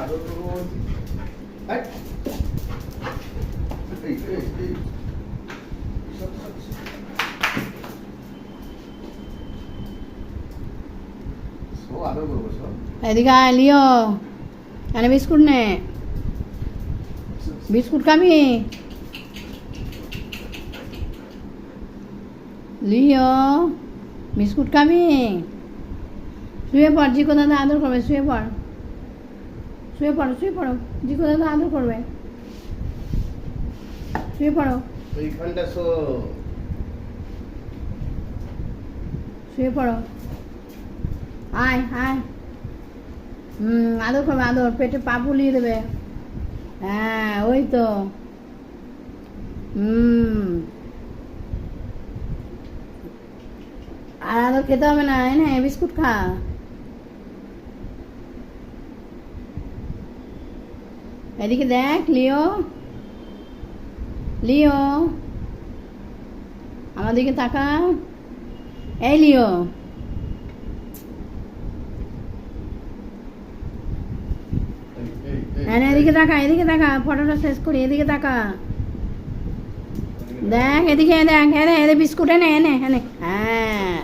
আদর করবো বলছি। এই, এই, এই, এই। সব, সব, সব। সব আদর করবো সব। এদিকে আয় লিও, এনে বিস্কুট নে, বিস্কুট খাবি? লিও বিস্কুট খাবি? শুয়ে পড়, জিকো দাদা আদর করবে, শুয়ে পড়, শুয়ে পড়ো, শুয়ে পড়ো, জিকো দাদা আদর করবে, শুয়ে পড়ো, এইখানটা শো। শুয়ে পড়ো, আয় আয়, আদর করবে, আদর, পেটে পা ফুলিয়ে দেবে, হ্যাঁ ওই তো, আর আদর খেতে হবে না, এনে বিস্কুট খা। এদিকে দেখ লিও, লিও আমার দিকে তাকা, এই লিও, এনে এদিকে তাকা, এদিকে তাকা, ফটোটা শেষ করি, এদিকে তাকা, দেখ এদিকে, দেখ এনে এনে বিস্কুট এনে এনে এনে, হ্যাঁ